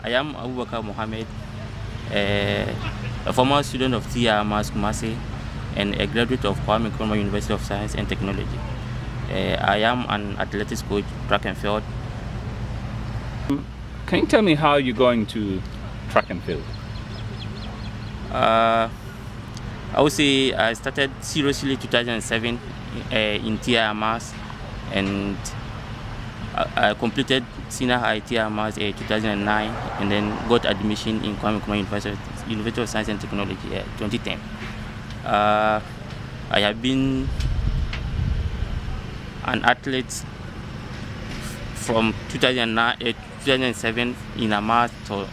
I am Abubakar Mohammed, a former student of TIMAS Kumasi and a graduate of Nkrumah University of Science and Technology. I am an athletics coach, track and field. Can you tell me how you're going to track and field? I would say I started seriously 2007 in TIMAS, and I completed senior high TIMAS 2009, and then got admission in Kwame University of Science and Technology 2010. I have been an athlete from 2007 in Amoah to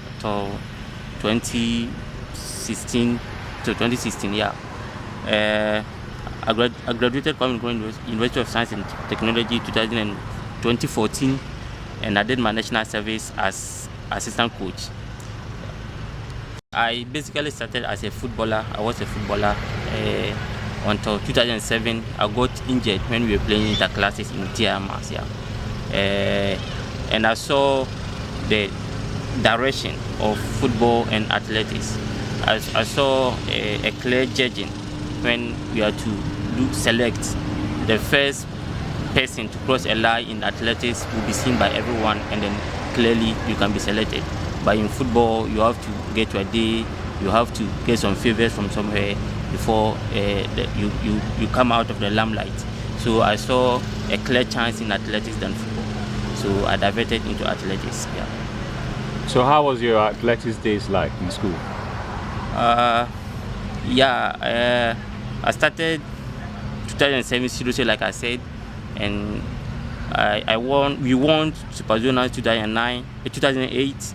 2016 to 2016. Yeah, I graduated from University of Science and Technology 2014, and I did my national service as assistant coach. I basically started as a footballer. I was a footballer until 2007. I got injured when we were playing the classes in TIMAS. Yeah. And I saw the direction of football and athletics. I saw a clear judging when we had to select the first person to cross a line in athletics will be seen by everyone, and then clearly you can be selected. But in football, you have to get to a day, you have to get some favors from somewhere before you come out of the limelight. So I saw a clear chance in athletics than football. So I diverted into athletics. Yeah. So how was your athletics days like in school? I started 2007 seriously, like I said, and we won Super Zonals 2009, 2008,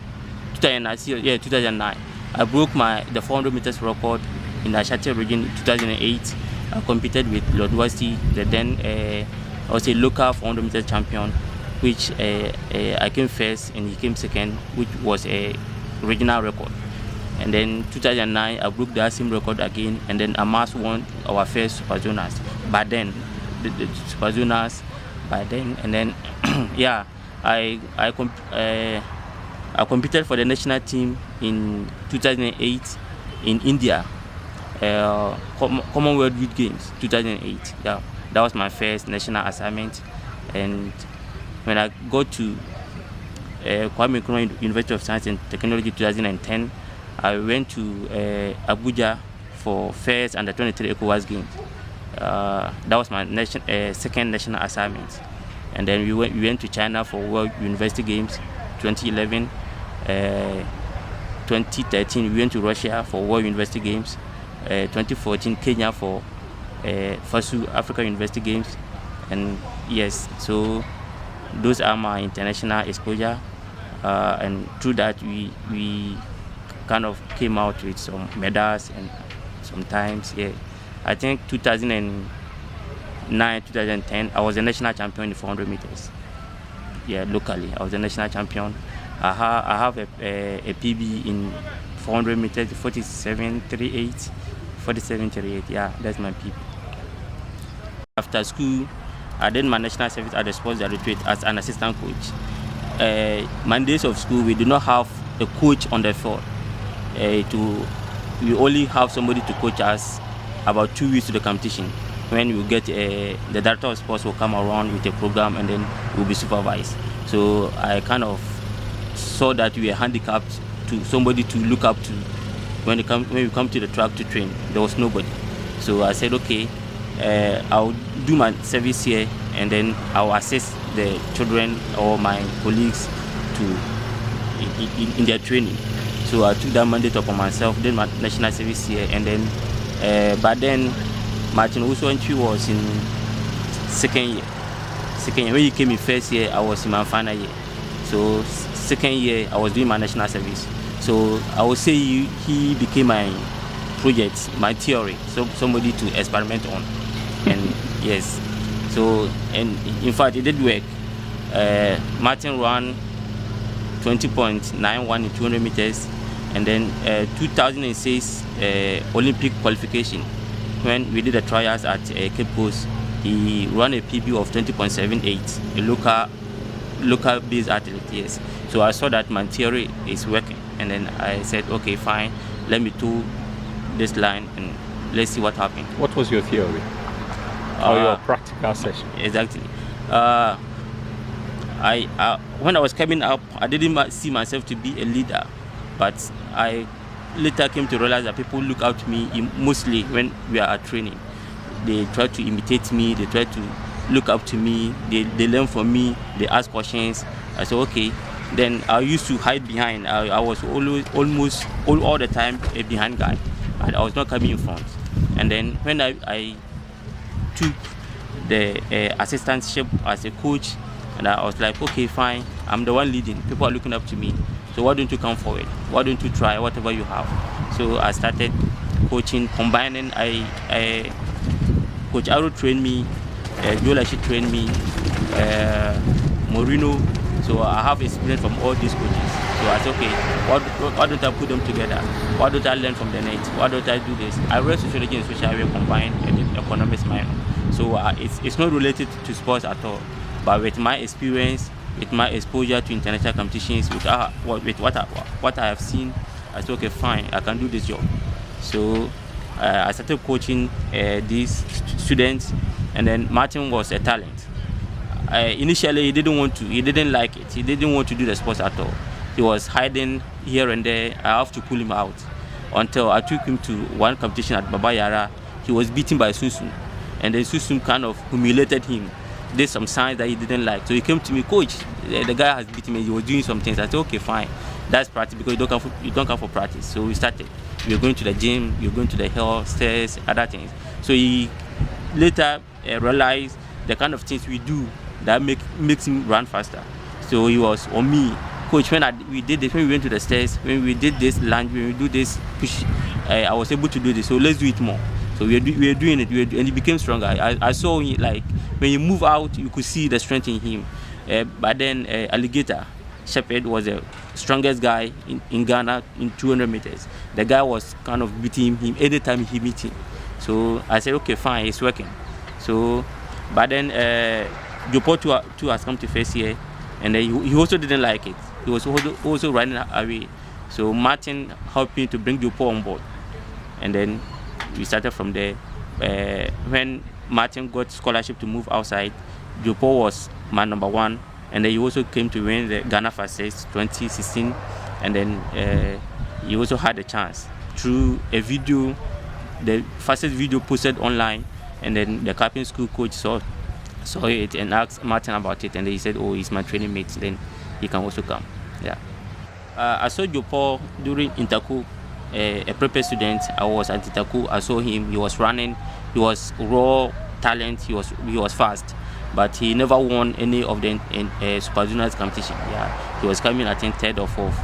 2009. I broke the 400 meters record in the Ashante region in 2008. I competed with Lord Wasti, then I was a local 400 meters champion, which I came first and he came second, which was a regional record. And then 2009, I broke the same record again, and then Amoah won our first Super Zonals. But then, the Super Zonals, by then, and then, yeah, I competed for the national team in 2008 in India, Commonwealth Youth Games 2008. Yeah, that was my first national assignment. And when I got to Kwame University of Science and Technology 2010, I went to Abuja for first under 23 ECOWAS Games. That was my second national assignment. And then we went to China for World University Games 2011. 2013 we went to Russia for World University Games. 2014 Kenya for FASU Africa University Games. And yes, so those are my international exposure. And through that we kind of came out with some medals, and sometimes, yeah, I think 2009, 2010, I was a national champion in 400 meters. Yeah, locally, I was a national champion. I have a PB in 400 meters, 47.38, 47.38. Yeah, that's my PB. After school, I did my national service at the sports directorate as an assistant coach. Mondays of school, we do not have a coach on the field. We only have somebody to coach us about 2 weeks to the competition. When we get the director of sports will come around with a program, and then we'll be supervised. So I kind of saw that we were handicapped to somebody to look up to when we come to the track to train. There was nobody. So I said, okay, I'll do my service here, and then I'll assist the children or my colleagues in their training. So I took that mandate upon myself, did my national service here, and then, but then Owusu Antwi was in second year. When he came in first year, I was in my final year. So second year, I was doing my national service. So I would say he became my project, my theory, so somebody to experiment on. And yes, so, and in fact, it did work. Martin ran 20.91 in 200 meters. And then 2006 Olympic qualification, when we did the trials at Cape Coast, he ran a PB of 20.78, a local based athlete, yes. So I saw that my theory is working, and then I said, okay, fine, let me do this line and let's see what happens. What was your theory? Or your practical session? Exactly. When I was coming up, I didn't see myself to be a leader, but I later came to realize that people look out to me mostly when we are at training. They try to imitate me, they try to look up to me, they learn from me, they ask questions. I said, okay. Then I used to hide behind. I was almost all the time a behind guy. I was not coming in front. And then when I took the assistantship as a coach, and I was like, okay, fine, I'm the one leading. People are looking up to me. So why don't you come forward? Why don't you try whatever you have? So I started coaching, combining. Coach Aro trained me, Jolashi trained me, Morino. So I have experience from all these coaches. So I said, okay, why don't I put them together? Why don't I learn from the net? Why don't I do this? I read sociology and social area combined and economics minor. So it's not related to sports at all. But with my experience, with my exposure to international competitions, with what I have seen, I said, okay, fine, I can do this job. So I started coaching these students, and then Martin was a talent. Initially, he didn't like it. He didn't want to do the sports at all. He was hiding here and there. I have to pull him out until I took him to one competition at Baba Yara. He was beaten by Susun, and then Susun kind of humiliated him. Did some signs that he didn't like. So he came to me, coach, the guy has beaten me. He was doing some things. I said, okay, fine. That's practice because you don't come for practice. So we started. We were going to the gym, we were going to the hill, stairs, other things. So he later realized the kind of things we do that makes him run faster. So he was on me, coach. When we went to the stairs, when we did this lunge, when we do this push, I was able to do this. So let's do it more. So we were doing it, and he became stronger. I saw him, like when he moved out, you could see the strength in him. But then Alligator Shepherd was the strongest guy in Ghana in 200 meters. The guy was kind of beating him anytime he beat him. So I said, okay, fine, it's working. So, but then Jopo too has come to first year, and he also didn't like it. He was also running away. So Martin helped me to bring Jopo on board, and then we started from there. When Martin got scholarship to move outside, Jopo was my number one, and then he also came to win the Ghana Fastest 2016, and then he also had a chance through a video, the fastest video posted online, and then the captain school coach saw it and asked Martin about it, and then he said, oh, he's my training mate, then he can also come. Yeah. I saw Jopo during Interco, a prep student. I was at Interco. I saw him. He was running. He was raw talent. He was fast, but he never won any of the Super Juniors competition. Yeah, he was coming, I think, third or fourth.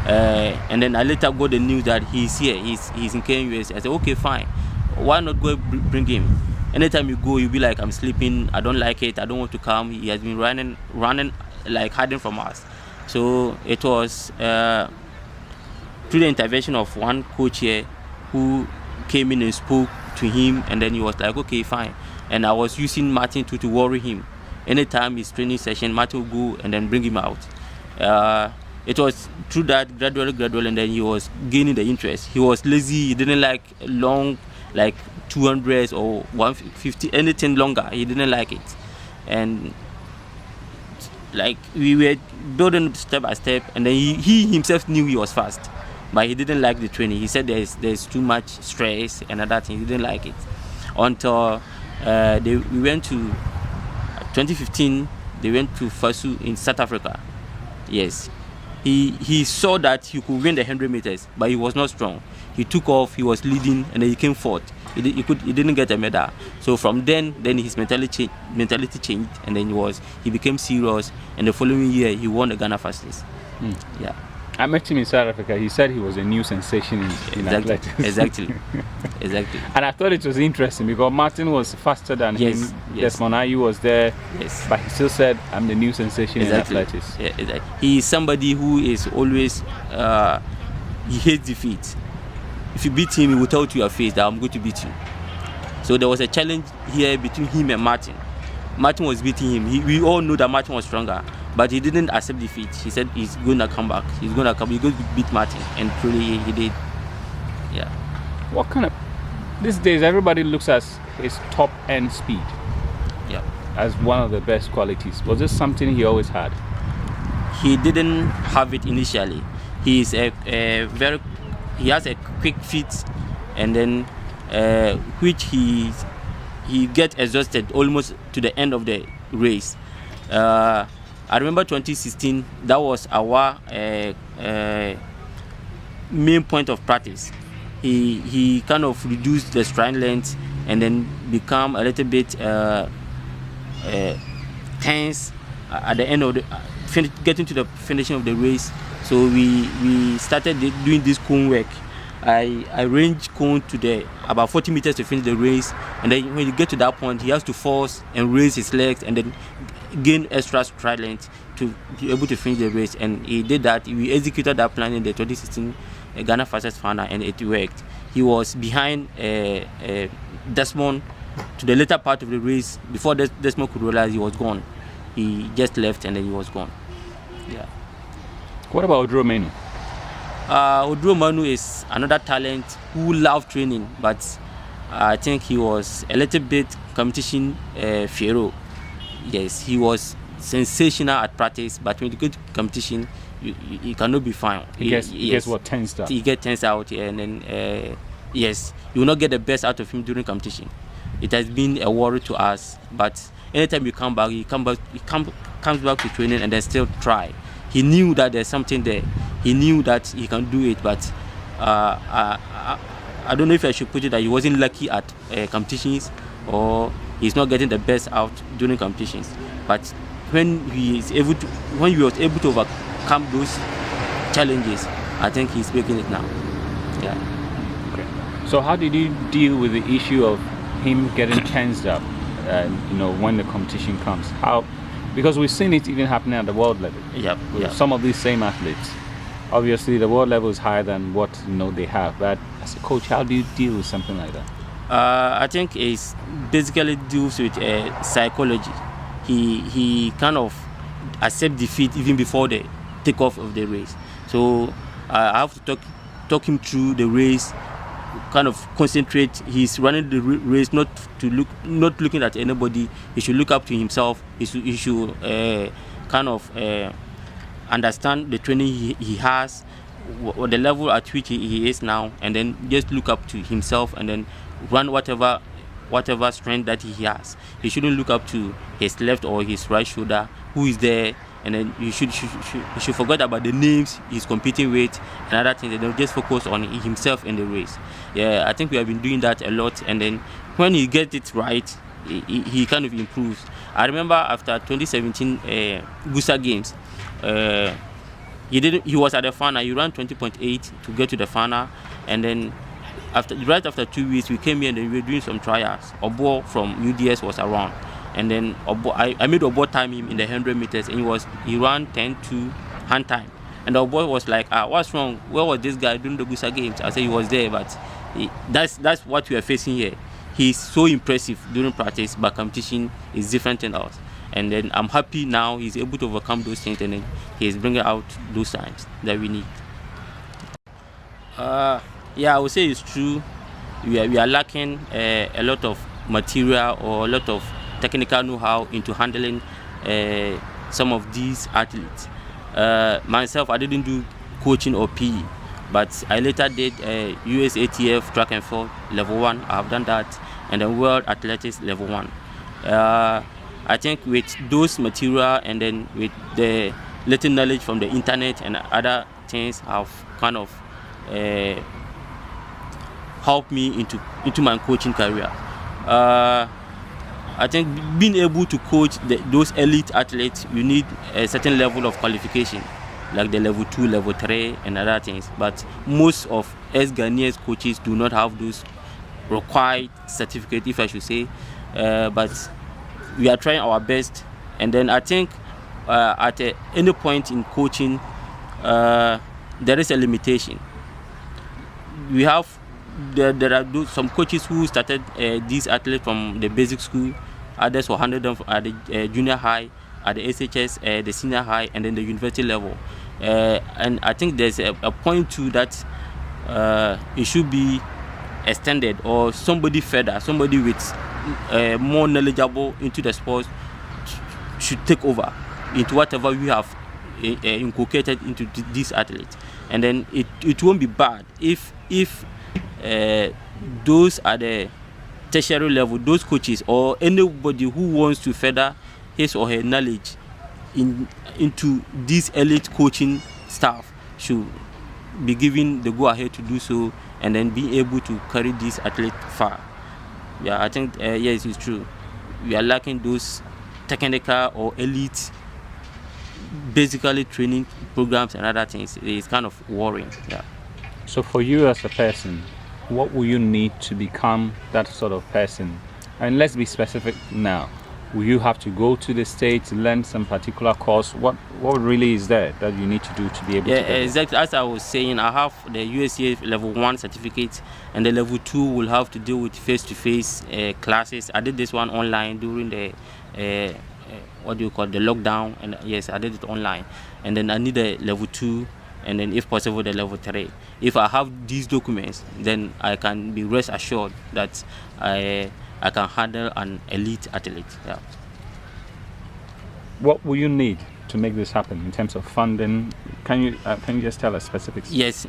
And then I later got the news that he's here. He's in KNUST. I said, okay, fine. Why not go bring him? Anytime you go, you'll be like, I'm sleeping. I don't like it. I don't want to come. He has been running, like hiding from us. So it was through the intervention of one coach here who came in and spoke to him, and then he was like, okay, fine. And I was using Martin to worry him. Anytime his training session, Martin would go and then bring him out. It was through that gradually, and then he was gaining the interest. He was lazy. He didn't like long, like 200s or 150, anything longer. He didn't like it. And like we were building step by step, and then he himself knew he was fast, but he didn't like the training. He said there's too much stress and other things. He didn't like it until we went to 2015. They went to Fasu in South Africa. Yes, he saw that he could win the 100 meters, but he was not strong. He took off. He was leading, and then he came fourth. He didn't get a medal. So from then his mentality changed, and then he became serious. And the following year, he won the Ghana Fastest. Yeah. I met him in South Africa. He said he was a new sensation in athletics. Exactly. And I thought it was interesting because Martin was faster than him. Yes, Monayu was there. Yes. But he still said, I'm the new sensation in athletics. Yeah, exactly. He is somebody who is always, he hates defeat. If you beat him, he will tell you to your face that I'm going to beat you. So there was a challenge here between him and Martin. Martin was beating him. We all know that Martin was stronger, but he didn't accept defeat. He said he's going to come back. He's going to beat Martin, and truly he did. Yeah. What kind of, these days everybody looks at his top end speed, yeah, as one of the best qualities. Was this something he always had? He didn't have it initially. He is he has a quick feet, and then which he gets exhausted almost to the end of the race. I remember 2016, that was our main point of practice. He kind of reduced the stride length and then become a little bit tense at the end of the getting to the finishing of the race. So we started doing this cone work. I ranged cone to about 40 meters to finish the race, and then when you get to that point, he has to force and raise his legs and then gain extra stride length to be able to finish the race. And he did that. We executed that plan in the 2016 Ghana fastest final, and it worked. He was behind Desmond to the later part of the race. Before Desmond could realize he was gone, he just left and then he was gone. Yeah. What about Manu? Manu is another talent who loved training, but I think he was a little bit competition feral. Yes, he was sensational at practice, but when you go to competition, you cannot be fine. He gets what, tensed out? He gets tensed out, and then yes, you will not get the best out of him during competition. It has been a worry to us, but anytime you come back, he comes back to training and then still try. He knew that there's something there. He knew that he can do it, but I don't know if I should put it that he wasn't lucky at competitions, or he's not getting the best out during competitions. But when he was able to overcome those challenges, I think he's making it now. Yeah. Okay. So how did you deal with the issue of him getting tensed up? When the competition comes, how? Because we've seen it even happening at the world level. Yep. Some of these same athletes. Obviously, the world level is higher than what they have. But as a coach, how do you deal with something like that? I think it's basically deals with psychology. He kind of accept defeat even before the takeoff of the race. So I have to talk him through the race. Kind of concentrate. He's running the race not looking at anybody. He should look up to himself. He should kind of understand the training he has, or the level at which he is now, and then just look up to himself and then run whatever strength that he has. He shouldn't look up to his left or his right shoulder, who is there, and then you should forget about the names he's competing with and other things, and then just focus on himself in the race. Yeah, I think we have been doing that a lot, and then when he gets it right, he kind of improves. I remember after 2017 Gusa Games, he was at the final. He ran 20.8 to get to the final, and then right after 2 weeks we came here and then we were doing some trials. Obo from UDS was around, and then I made Obo time him in the 100 meters, and he ran 10-2 hand time, and Obo was like, what's wrong? Where was this guy during the Gusa Games? I said he was there, but that's what we are facing here. He's so impressive during practice, but competition is different than us. And then I'm happy now he's able to overcome those things, and then he's bringing out those signs that we need. Yeah, I would say it's true. We are lacking a lot of material or a lot of technical know-how into handling some of these athletes. Myself, I didn't do coaching or PE, but I later did USATF track and field level 1. I have done that, and then World Athletics level 1. I think with those material and then with the little knowledge from the internet and other things have kind of helped me into my coaching career. I think being able to coach those elite athletes, you need a certain level of qualification, like the level 2, level 3 and other things. But most of us Ghanaian coaches do not have those required certificate, if I should say. But we are trying our best, and then I think at any point in coaching there is a limitation. There are some coaches who started these athletes from the basic school, others who handled them at the junior high, at the SHS, the senior high, and then the university level. And I think there's a point too that it should be extended, or somebody further, somebody with more knowledgeable into the sports should take over into whatever we have inculcated into these athletes. And then it won't be bad if those are the tertiary level, those coaches or anybody who wants to further his or her knowledge into these elite coaching staff should be given the go ahead to do so, and then be able to carry this athlete far. Yeah, I think yes, it's true. We are lacking those technical or elite, basically training programs and other things. It's kind of worrying. Yeah. So for you as a person, what will you need to become that sort of person? And let's be specific now. Will you have to go to the States to learn some particular course? What really is there that you need to do to be able to get exactly. As I was saying, I have the USCA level 1 certificate, and the level 2 will have to deal with face-to-face classes. I did this one online during the the lockdown, and yes, I did it online. And then I need a level 2, and then if possible the level 3. If I have these documents, then I can be rest assured that I can handle an elite athlete. Yeah. What will you need to make this happen in terms of funding? Can you just tell us specifics? Yes.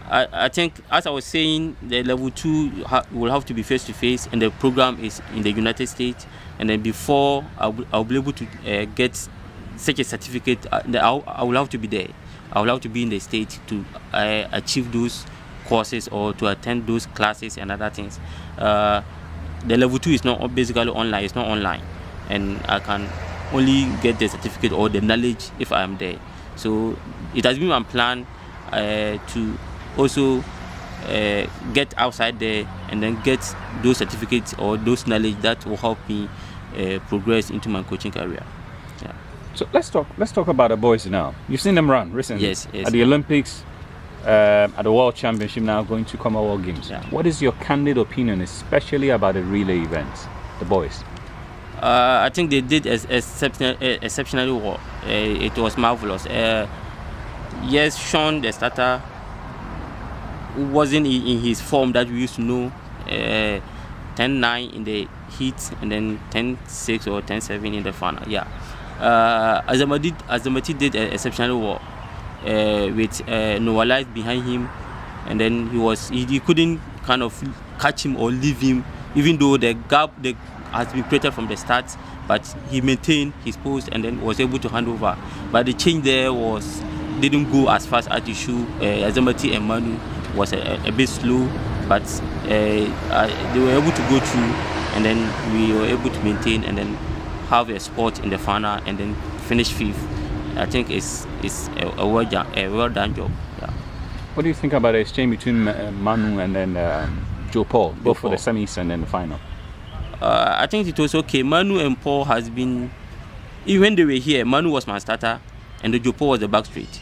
I think, as I was saying, the level 2 will have to be face to face, and the program is in the United States. And then before I'll be able to get such a certificate, I will have to be there. I will have to be in the States to achieve those courses or to attend those classes and other things. The level 2 is not basically online. It's not online, and I can only get the certificate or the knowledge if I am there. So it has been my plan to also get outside there and then get those certificates or those knowledge that will help me progress into my coaching career. Yeah. So let's talk about the boys now. You've seen them run recently. Yes. At the Olympics, at the World Championship, now going to Commonwealth Games. Yeah. What is your candid opinion, especially about the relay events, the boys? I think they did exceptionally well. It was marvelous. Yes, Sean, the starter, wasn't in his form that we used to know. 10-9 in the heat, and then 10-6 or 10-7 in the final. Yeah. Azamati did exceptionally well with Noah Light behind him, and then he couldn't kind of catch him or leave him, even though the gap has been created from the start, but he maintained his post and then was able to hand over. But the change there didn't go as fast as it should. Azamati and Manu was a bit slow, but they were able to go through, and then we were able to maintain and then have a spot in the final and then finish 5th. I think it's a well done job. Yeah. What do you think about the exchange between Manu and then Joe Paul, both for the semis and then the final? I think it was okay. Manu and Paul has been, even when they were here, Manu was my starter and the Joe Paul was the back straight.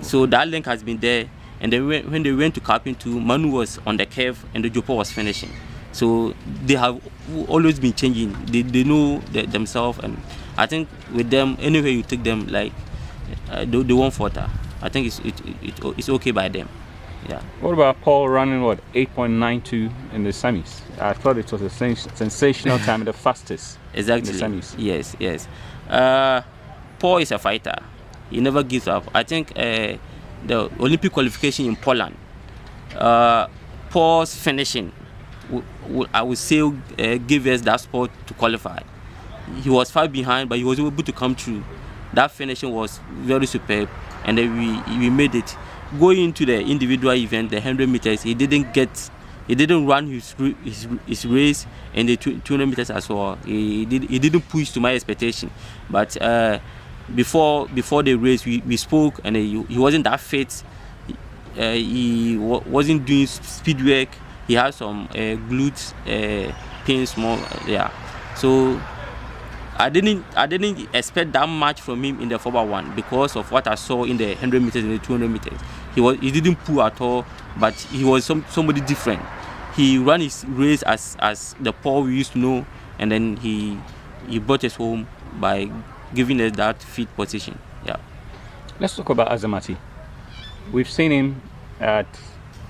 So that link has been there. And then when they went to Captain 2, Manu was on the curve and the Joe Paul was finishing. So they have always been changing. They know themselves, and I think with them, anywhere you take them, like they won't falter. I think it's okay by them. Yeah. What about Paul running 8.92 in the semis? I thought it was a sensational time, the fastest. Exactly. In the semis. Yes. Paul is a fighter. He never gives up. I think the Olympic qualification in Poland, Paul's finishing, I would say, gave us that spot to qualify. He was far behind, but he was able to come through. That finishing was very superb, and then we made it. Going into the individual event, the 100 meters, he didn't run his race, and the 200 meters as well. He didn't push to my expectation, but before the race, we spoke, and he wasn't that fit. He wasn't doing speed work. He had some glutes pains more. Yeah, so I didn't expect that much from him in the 4x1 because of what I saw in the 100 meters and the 200 meters. He didn't pull at all, but he was somebody different. He ran his race as the Paul we used to know, and then he brought us home by giving us that feet position. Yeah. Let's talk about Azamati. We've seen him at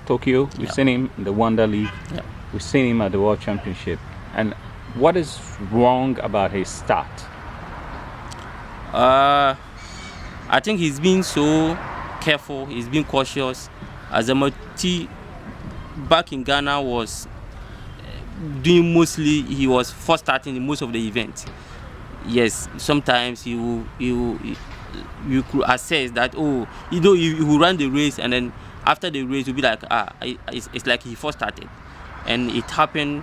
Tokyo. We've seen him in the Wonder League. Yeah. We've seen him at the World Championship. And what is wrong about his start? I think he's been so careful. He's been cautious. Azamati back in Ghana was doing mostly. He was first starting in most of the events. Yes, sometimes you could assess that, he will run the race, and then after the race you'll be like, it's like he first started. And it happened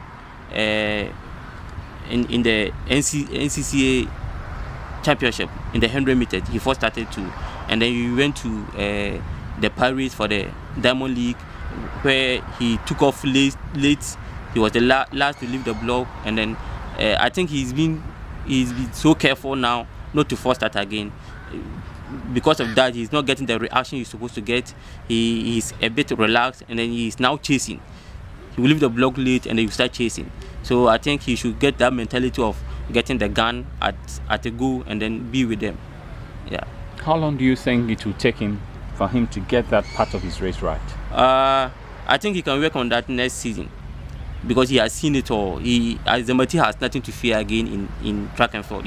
in the NCCA championship in the 100 meters. He first started too, and then we went to the Paris for the Diamond League, where he took off late. He was the last to leave the block, and then I think he's been so careful now not to first start again. Because of that, he's not getting the reaction he's supposed to get. He's a bit relaxed, and then he's now chasing. He will leave the block late, and then he will start chasing. So I think he should get that mentality of getting the gun at a goal and then be with them. Yeah. How long do you think it will take him for him to get that part of his race right? I think he can work on that next season, because he has seen it all. Azamati has nothing to fear again in track and field.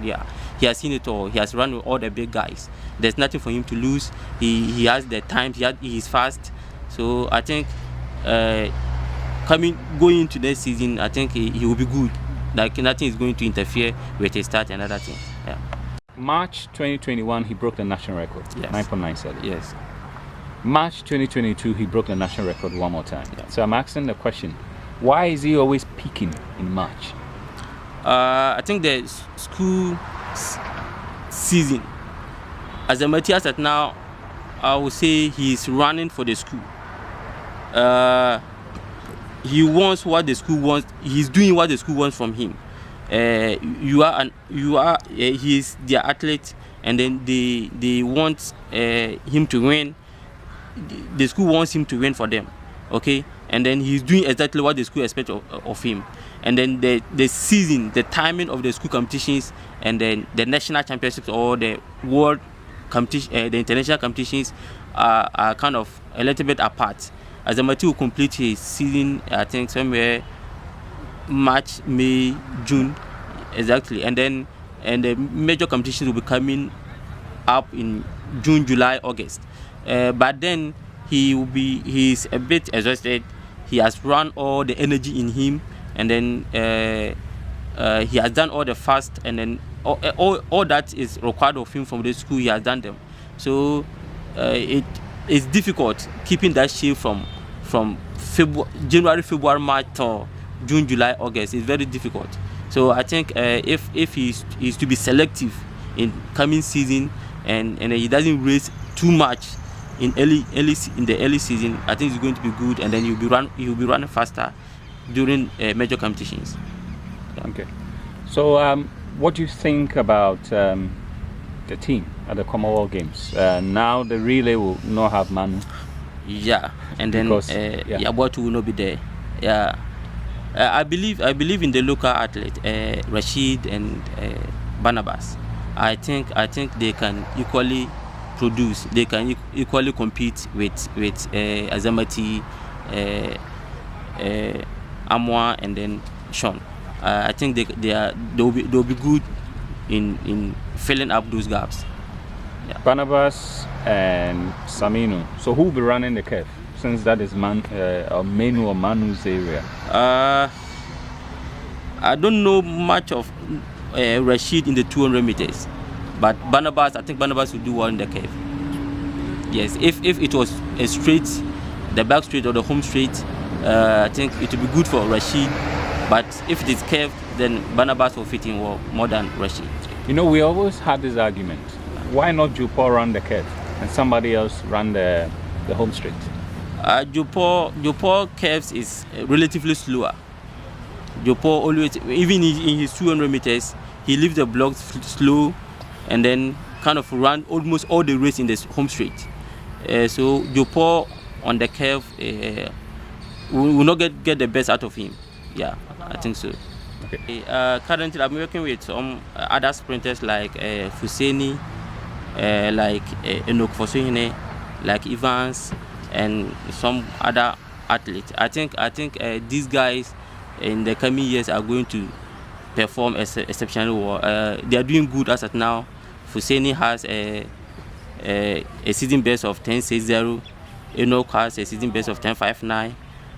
Yeah, he has seen it all. He has run with all the big guys. There's nothing for him to lose. He has the time. He's fast. So I think going into next season, I think he will be good. Like, nothing is going to interfere with his start and other things. Yeah. March 2021, he broke the national record. Yes. 9.97. Yes. March 2022, he broke the national record one more time. Yeah. So I'm asking the question, why is he always peaking in March? I think the school season, as a Matthias at now, I would say he's running for the school. He wants what the school wants. He's doing what the school wants from him. He's their athlete, and then they want him to win. The school wants him to win for them, okay? And then he's doing exactly what the school expects of him. And then the season, the timing of the school competitions, and then the national championships or the world competition, the international competitions are kind of a little bit apart. Azamati will complete his season, I think, somewhere March, May, June, exactly. And the major competitions will be coming up in June, July, August. But then he's a bit exhausted. He has run all the energy in him, and then he has done all the fast, and then all that is required of him from the school. He has done them. So it's difficult keeping that shape from January, February, March to June, July, August. It's very difficult. So I think if he's to be selective in coming season, and he doesn't race too much in the early season, I think it's going to be good, and then he'll be running faster during major competitions. Yeah. Okay. So what do you think about the team at the Commonwealth Games? Now the relay will not have Manu. Yeah, and then Yabotu will not be there. Yeah, I believe in the local athlete, Rashid and Barnabas. I think they can equally produce. They can equally compete with Azamati, Amoah, and then Sean. I think they'll be good in filling up those gaps. Yeah. Barnabas and Saminu. So who will be running the curve, since that is Manu or Manu's area? I don't know much of Rashid in the 200 meters, but Barnabas, I think Barnabas will do well in the curve. Yes, if it was a straight, the back straight or the home straight, I think it will be good for Rashid. But if it is curved, then Barnabas will fit in well more than Rashid. You know, we always had this argument. Why not Jupo run the curve and somebody else run the home straight? Jupo curves is relatively slower. Jupo always, even in his 200 meters, he leaves the blocks slow, and then kind of run almost all the race in the home straight. So Jupo on the curve will not get the best out of him. Yeah, I think so. Okay. Currently, I'm working with some other sprinters like Fuseni, like Enoch Fosuhine, like Evans, and some other athletes. I think these guys in the coming years are going to perform exceptionally well. They are doing good as at now. Fuseni has a season best of 10.60. Enoch has a season best of 10.59.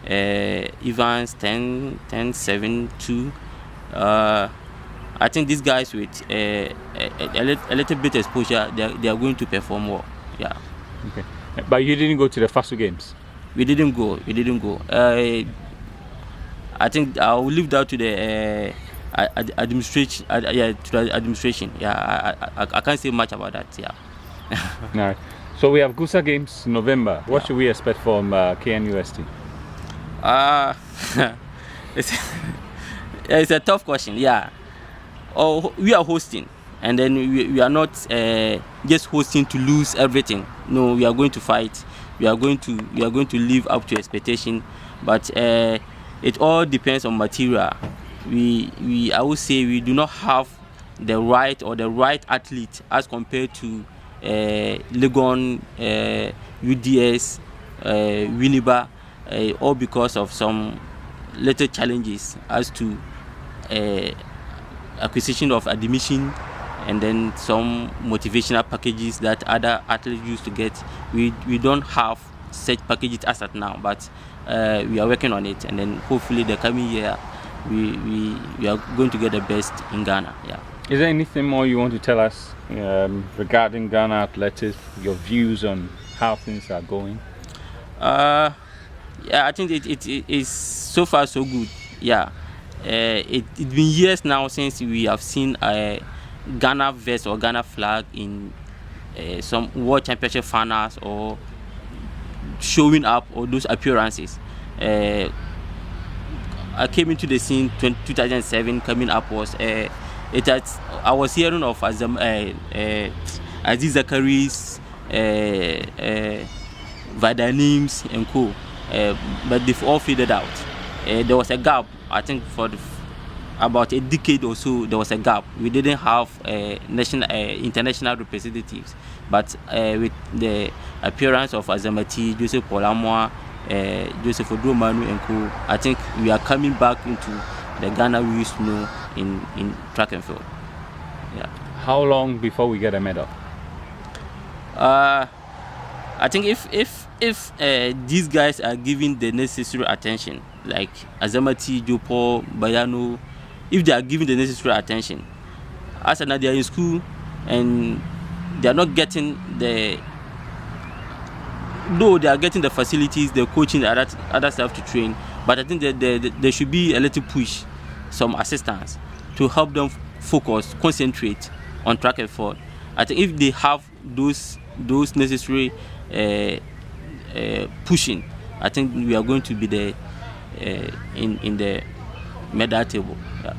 Evans 10.72. I think these guys with a little bit exposure, they are going to perform well. Yeah. Okay. But you didn't go to the FASU games? We didn't go. I think I will leave that to the administration. To the administration. Yeah, I can't say much about that. Yeah. All right. So we have GUSA games in November. What should we expect from KNUST? It's a tough question. Yeah. Oh, we are hosting, and then we are not just hosting to lose everything. No, we are going to fight. We are going to live up to expectation, but it all depends on material. I would say we do not have the right athlete as compared to Legon, UDS, Winneba, all because of some little challenges as to acquisition of admission, and then some motivational packages that other athletes used to get. We don't have such packages as at now, but we are working on it, and then hopefully the coming year we are going to get the best in Ghana. Yeah. Is there anything more you want to tell us regarding Ghana athletics, your views on how things are going? Yeah, I think it is so far so good. Yeah. It's been years now since we have seen a Ghana vest or Ghana flag in some World Championship finals or showing up or those appearances. I came into the scene 2007. Coming up was I was hearing of Aziz Zakaris, Vadanims and co. But they've all faded out. There was a gap. I think for about a decade or so, there was a gap. We didn't have international representatives, but with the appearance of Azamati, Joseph Amoah, Joseph Manu and co, I think we are coming back into the Ghana we used to know in track and field. Yeah. How long before we get a medal? I think if these guys are given the necessary attention, like Azamati, Jopo, Bayano, if they are given the necessary attention, as now they are in school and they are not getting though they are getting the facilities, the coaching, the other stuff to train, but I think that there should be a little push, some assistance to help them focus, concentrate on track and field. I think if they have those necessary pushing, I think we are going to be there in the medal table. Yeah.